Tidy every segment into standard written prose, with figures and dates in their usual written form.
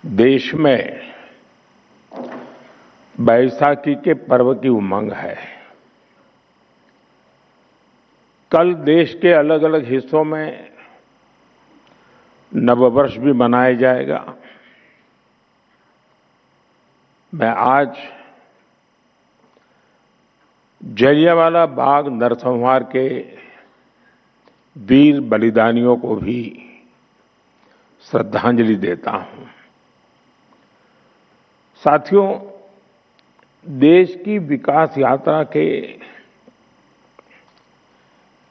देश में बैसाखी के पर्व की उमंग है। कल देश के अलग अलग हिस्सों में नववर्ष भी मनाया जाएगा। मैं आज जलियांवाला बाग नरसंहार के वीर बलिदानियों को भी श्रद्धांजलि देता हूं। साथियों, देश की विकास यात्रा के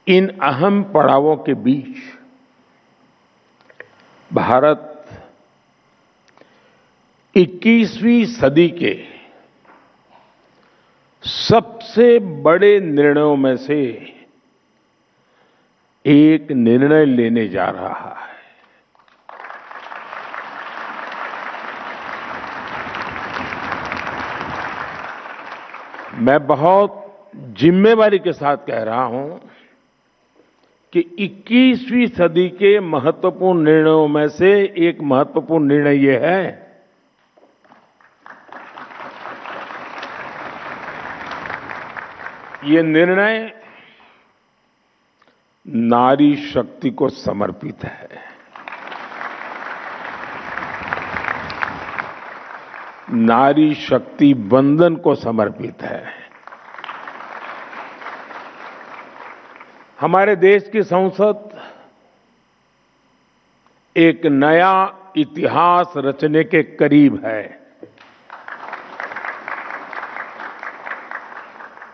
इन अहम पड़ावों के बीच भारत 21वीं सदी के सबसे बड़े निर्णयों में से एक निर्णय लेने जा रहा है। मैं बहुत जिम्मेवारी के साथ कह रहा हूं कि 21वीं सदी के महत्वपूर्ण निर्णयों में से एक महत्वपूर्ण निर्णय ये है ये निर्णय नारी शक्ति को समर्पित है। नारी शक्ति वंदन को समर्पित है। हमारे देश की संसद एक नया इतिहास रचने के करीब है।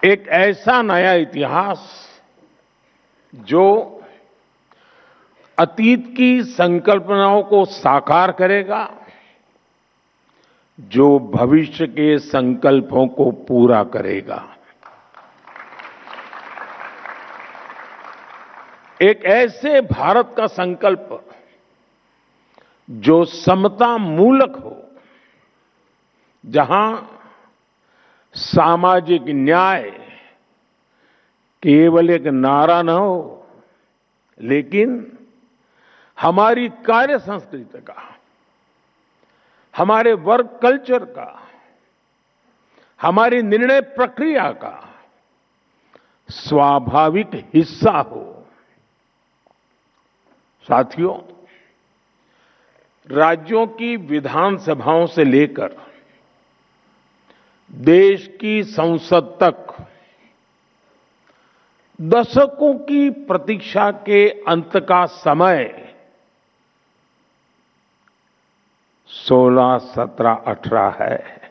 एक ऐसा नया इतिहास जो अतीत की संकल्पनाओं को साकार करेगा, जो भविष्य के संकल्पों को पूरा करेगा। एक ऐसे भारत का संकल्प जो समता मूलक हो, जहां सामाजिक न्याय केवल एक नारा न हो, लेकिन हमारी कार्य संस्कृति का, हमारे वर्क कल्चर का, हमारी निर्णय प्रक्रिया का स्वाभाविक हिस्सा हो। साथियों, राज्यों की विधानसभाओं से लेकर देश की संसद तक दशकों की प्रतीक्षा के अंत का समय 16, 17, 18 है।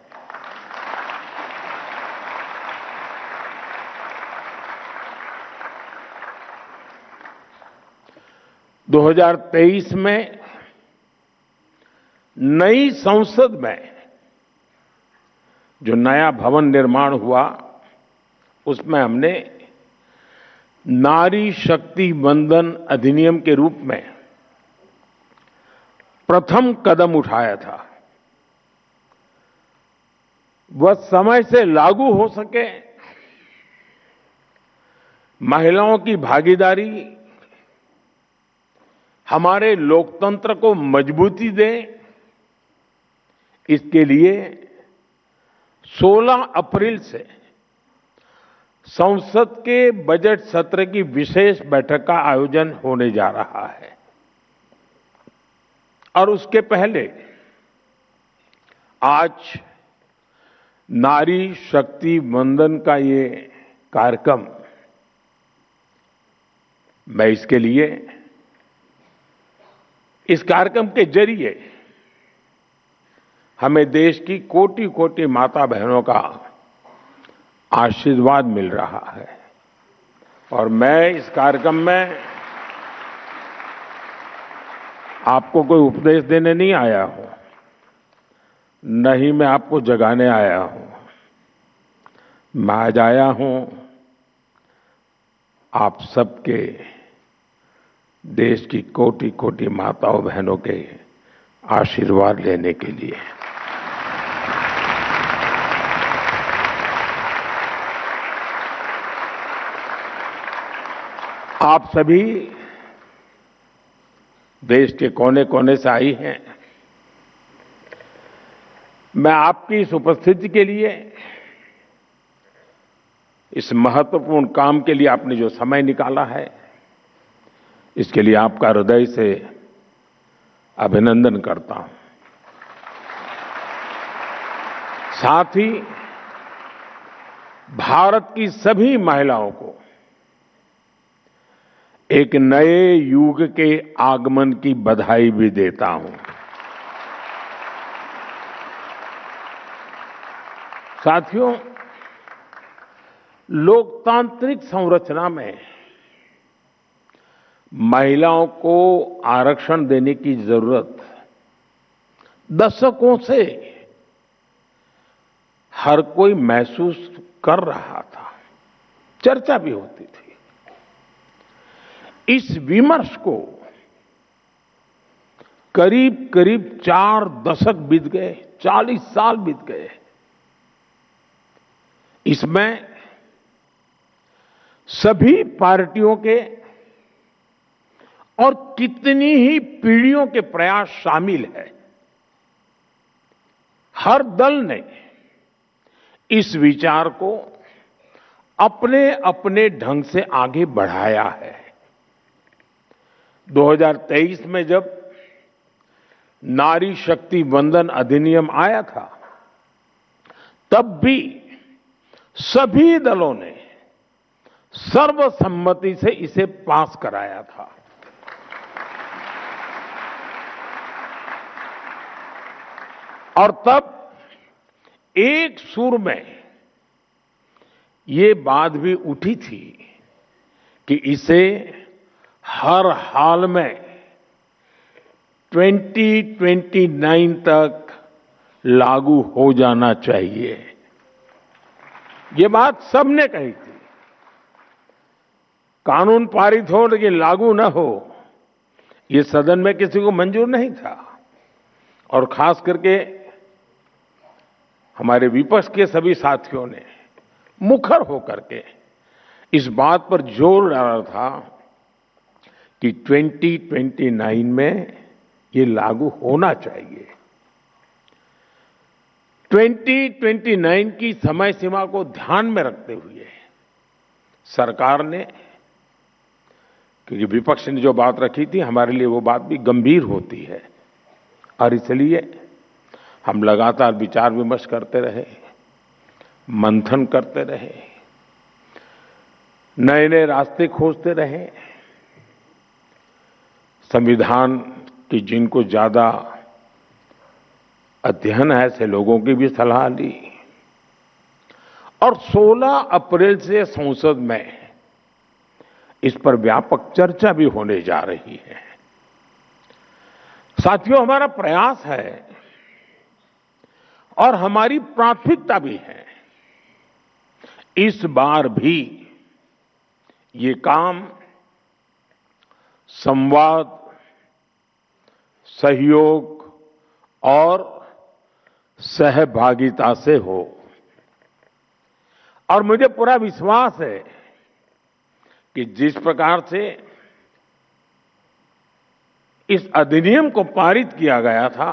दो 2023 में नई संसद में जो नया भवन निर्माण हुआ, उसमें हमने नारी शक्ति वंदन अधिनियम के रूप में प्रथम कदम उठाया था। वह समय से लागू हो सके, महिलाओं की भागीदारी हमारे लोकतंत्र को मजबूती दे, इसके लिए 16 अप्रैल से संसद के बजट सत्र की विशेष बैठक का आयोजन होने जा रहा है। और उसके पहले आज नारी शक्ति वंदन का ये कार्यक्रम, मैं इसके लिए इस कार्यक्रम के जरिए हमें देश की कोटि कोटि माता बहनों का आशीर्वाद मिल रहा है। और मैं इस कार्यक्रम में आपको कोई उपदेश देने नहीं आया हूं, न ही मैं आपको जगाने आया हूं। मैं आज आया हूं आप सबके, देश की कोटि कोटि माताओं बहनों के आशीर्वाद लेने के लिए। आप सभी देश के कोने कोने से आई हैं। मैं आपकी इस उपस्थिति के लिए, इस महत्वपूर्ण काम के लिए आपने जो समय निकाला है, इसके लिए आपका हृदय से अभिनंदन करता हूं। साथ ही भारत की सभी महिलाओं को एक नए युग के आगमन की बधाई भी देता हूं। साथियों, लोकतांत्रिक संरचना में महिलाओं को आरक्षण देने की जरूरत दशकों से हर कोई महसूस कर रहा था, चर्चा भी होती थी। इस विमर्श को करीब करीब 4 दशक बीत गए, 40 साल बीत गए। इसमें सभी पार्टियों के और कितनी ही पीढ़ियों के प्रयास शामिल है। हर दल ने इस विचार को अपने अपने ढंग से आगे बढ़ाया है। 2023 में जब नारी शक्ति वंदन अधिनियम आया था, तब भी सभी दलों ने सर्वसम्मति से इसे पास कराया था। और तब एक सुर में ये बात भी उठी थी कि इसे हर हाल में 2029 तक लागू हो जाना चाहिए। ये बात सबने कही थी। कानून पारित हो लेकिन लागू न हो, ये सदन में किसी को मंजूर नहीं था। और खास करके हमारे विपक्ष के सभी साथियों ने मुखर होकर के इस बात पर जोर डाला था कि 2029 में ये लागू होना चाहिए। 2029 की समय सीमा को ध्यान में रखते हुए सरकार ने, क्योंकि विपक्ष ने जो बात रखी थी हमारे लिए वो बात भी गंभीर होती है, और इसलिए हम लगातार विचार विमर्श करते रहे, मंथन करते रहे, नए नए रास्ते खोजते रहे। संविधान की जिनको ज्यादा अध्ययन है ऐसे लोगों की भी सलाह ली, और 16 अप्रैल से संसद में इस पर व्यापक चर्चा भी होने जा रही है। साथियों, हमारा प्रयास है और हमारी प्राथमिकता भी है, इस बार भी ये काम संवाद, सहयोग और सहभागिता से हो। और मुझे पूरा विश्वास है कि जिस प्रकार से इस अधिनियम को पारित किया गया था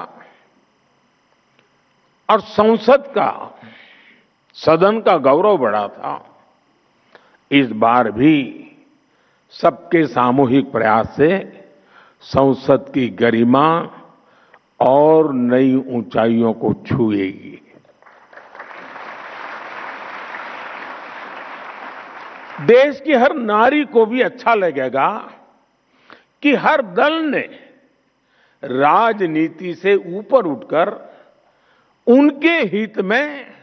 और संसद का, सदन का गौरव बढ़ा था, इस बार भी सबके सामूहिक प्रयास से संसद की गरिमा और नई ऊंचाइयों को छुएगी। देश की हर नारी को भी अच्छा लगेगा कि हर दल ने राजनीति से ऊपर उठकर उनके हित में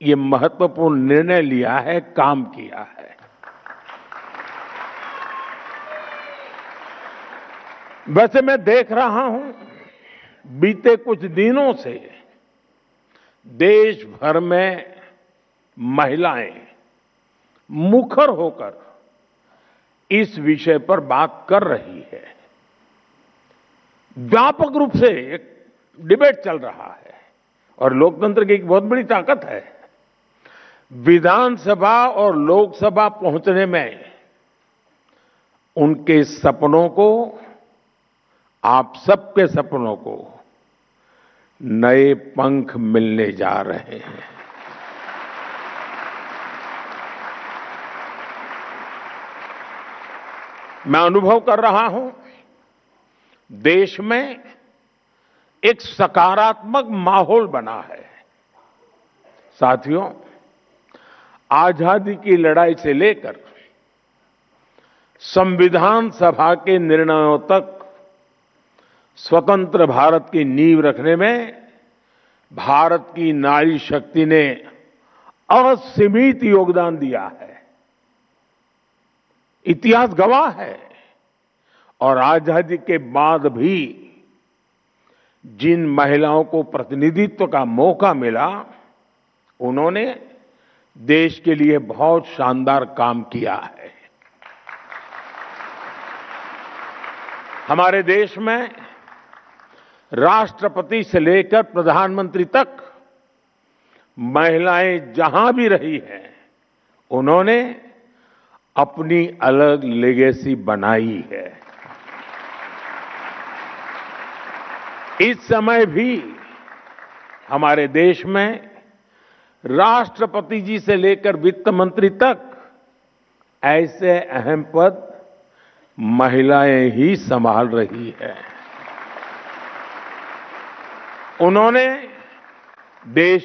ये महत्वपूर्ण निर्णय लिया है, काम किया है। वैसे मैं देख रहा हूं, बीते कुछ दिनों से देश भर में महिलाएं मुखर होकर इस विषय पर बात कर रही है। व्यापक रूप से एक डिबेट चल रहा है और लोकतंत्र की एक बहुत बड़ी ताकत है। विधानसभा और लोकसभा पहुंचने में उनके सपनों को, आप सबके सपनों को नए पंख मिलने जा रहे हैं। मैं अनुभव कर रहा हूं, देश में एक सकारात्मक माहौल बना है। साथियों, आजादी की लड़ाई से लेकर संविधान सभा के निर्णयों तक स्वतंत्र भारत की नींव रखने में भारत की नारी शक्ति ने असीमित योगदान दिया है। इतिहास गवाह है। और आजादी के बाद भी जिन महिलाओं को प्रतिनिधित्व का मौका मिला, उन्होंने देश के लिए बहुत शानदार काम किया है। हमारे देश में राष्ट्रपति से लेकर प्रधानमंत्री तक महिलाएं जहां भी रही हैं, उन्होंने अपनी अलग लेगेसी बनाई है। इस समय भी हमारे देश में राष्ट्रपति जी से लेकर वित्त मंत्री तक ऐसे अहम पद महिलाएं ही संभाल रही है। उन्होंने देश